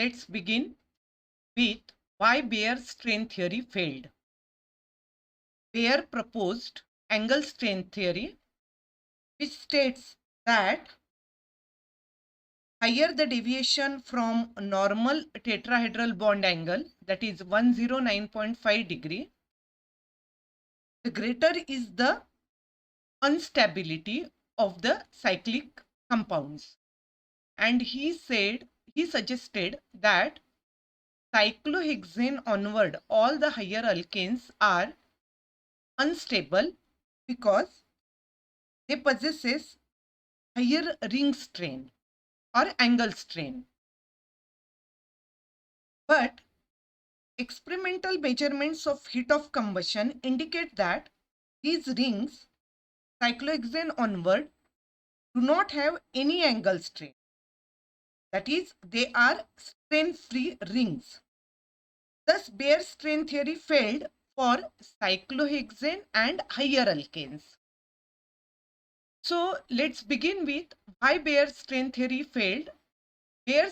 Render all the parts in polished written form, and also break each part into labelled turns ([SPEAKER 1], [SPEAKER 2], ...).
[SPEAKER 1] let's begin with why Baer strain theory failed. Baer proposed angle strain theory, which states that higher the deviation from normal tetrahedral bond angle, that is 109.5 degree, the greater is the instability of the cyclic compounds. And he suggested that cyclohexane onward, all the higher alkanes are unstable because they possesses higher ring strain or angle strain. But experimental measurements of heat of combustion indicate that these rings, cyclohexane onward, do not have any angle strain. That is, they are strain-free rings. Thus, Baer strain theory failed for cyclohexane and higher alkanes. So, let's begin with why Baer strain theory failed. Baer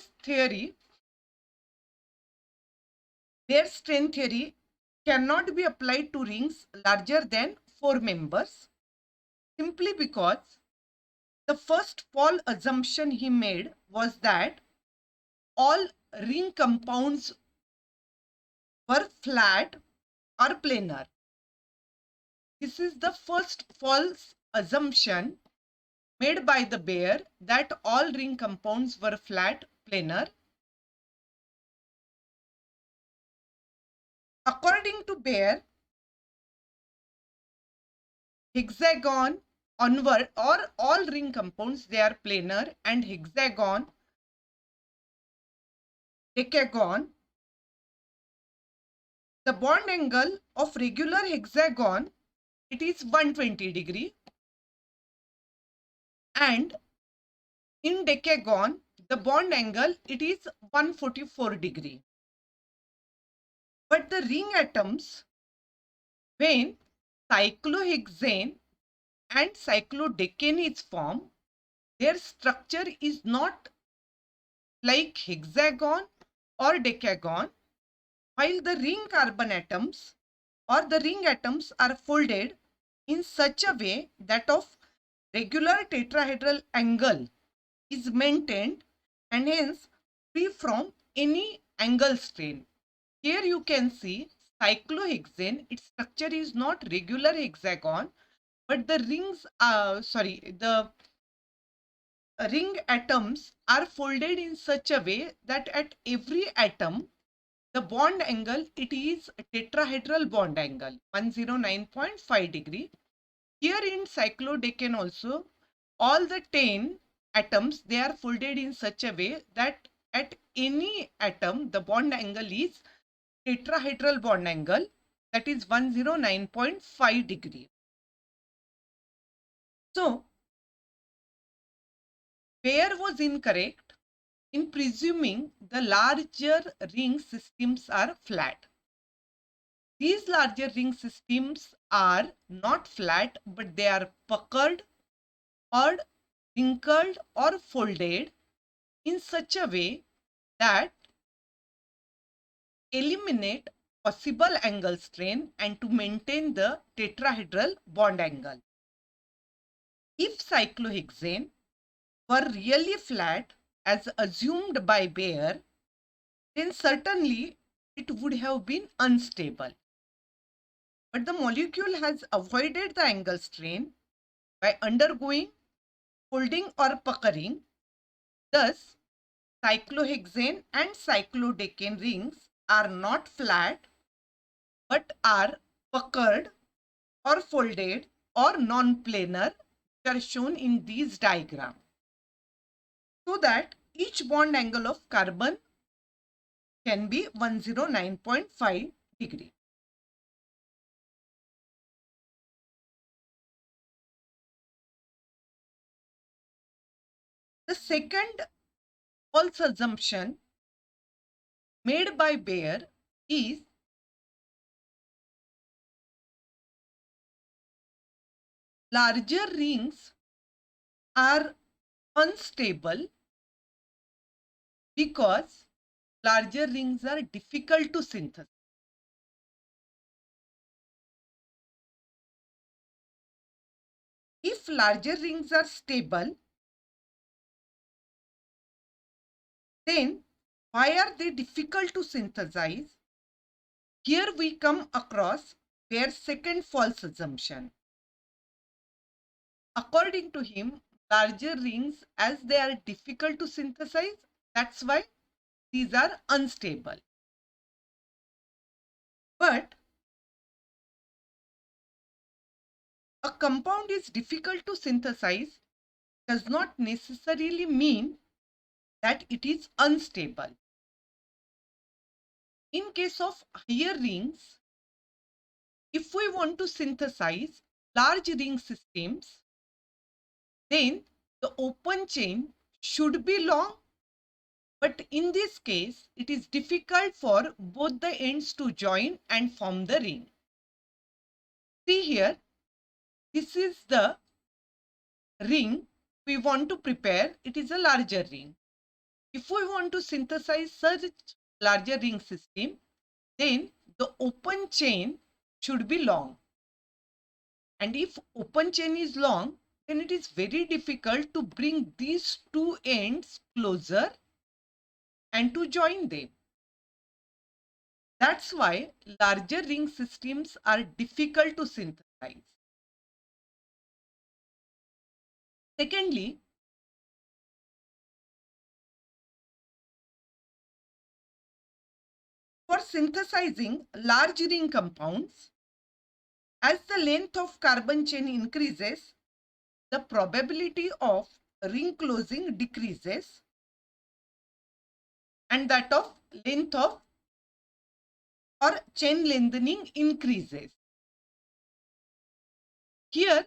[SPEAKER 1] strain theory cannot be applied to rings larger than 4 members simply because the first false assumption he made was that all ring compounds were flat or planar. This is the first false assumption made by the Baer, that all ring compounds were flat planar. According to Baer, hexagon onward or all ring compounds, they are planar, and hexagon, decagon, the bond angle of regular hexagon, it is 120 degree, and in decagon the bond angle, it is 144 degree. But the ring atoms, when cyclohexane and cyclodecane is formed, their structure is not like hexagon or decagon, while the ring carbon atoms or the ring atoms are folded in such a way that of regular tetrahedral angle is maintained and hence free from any angle strain. Here you can see cyclohexane, its structure is not regular hexagon, but the the ring atoms are folded in such a way that at every atom, the bond angle, it is tetrahedral bond angle, 109.5 degree. Here in cyclodecane also, all the 10 atoms, they are folded in such a way that at any atom, the bond angle is tetrahedral bond angle, that is 109.5 degree. So, Baer was incorrect in presuming the larger ring systems are flat. These larger ring systems are not flat, but they are puckered or wrinkled or folded in such a way that eliminate possible angle strain and to maintain the tetrahedral bond angle. If cyclohexane were really flat as assumed by Baer, then certainly it would have been unstable. But the molecule has avoided the angle strain by undergoing folding or puckering. Thus, cyclohexane and cyclodecane rings are not flat but are puckered or folded or non-planar, which are shown in these diagrams, so that each bond angle of carbon can be 109.5 degree. The second false assumption made by Baer is larger rings are unstable because larger rings are difficult to synthesize. If larger rings are stable, then why are they difficult to synthesize? Here we come across their second false assumption. According to him, larger rings, as they are difficult to synthesize, that's why these are unstable. But a compound is difficult to synthesize does not necessarily mean that it is unstable. In case of higher rings, if we want to synthesize large ring systems, then the open chain should be long, but in this case, it is difficult for both the ends to join and form the ring. See here, this is the ring we want to prepare. It is a larger ring. If we want to synthesize such larger ring system, then the open chain should be long. And if open chain is long, then it is very difficult to bring these two ends closer and to join them. That's why larger ring systems are difficult to synthesize. Secondly, for synthesizing large ring compounds, as the length of carbon chain increases, the probability of ring closing decreases and that of length of or chain lengthening increases. Here,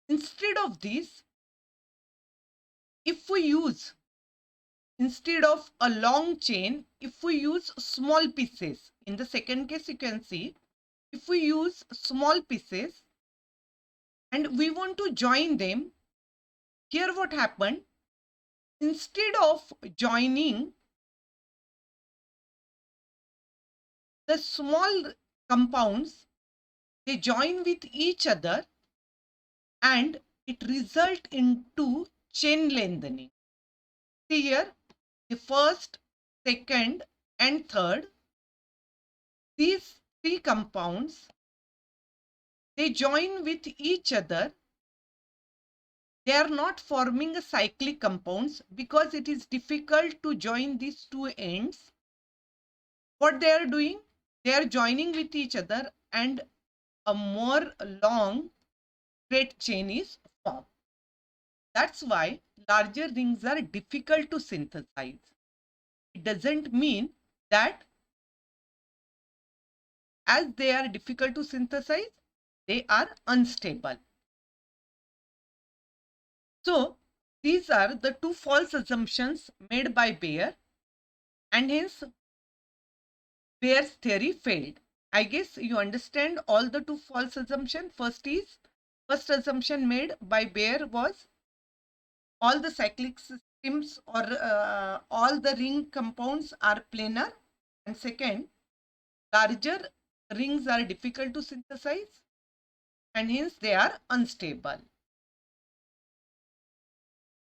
[SPEAKER 1] instead of this, if we use, instead of a long chain, if we use small pieces, in the second case you can see, if we use small pieces and we want to join them, here what happened, instead of joining the small compounds, they join with each other and it result into chain lengthening. See here, the first, second and third, these three compounds, they join with each other. They are not forming a cyclic compounds because it is difficult to join these two ends. What they are doing? They are joining with each other and a more long straight chain is formed. That's why larger rings are difficult to synthesize. It doesn't mean that as they are difficult to synthesize, they are unstable. So these are the two false assumptions made by Bayer, and hence Bayer's theory failed. I guess you understand all the two false assumptions. First assumption made by Bayer was all the cyclic systems or all the ring compounds are planar, and second, larger rings are difficult to synthesize and hence they are unstable.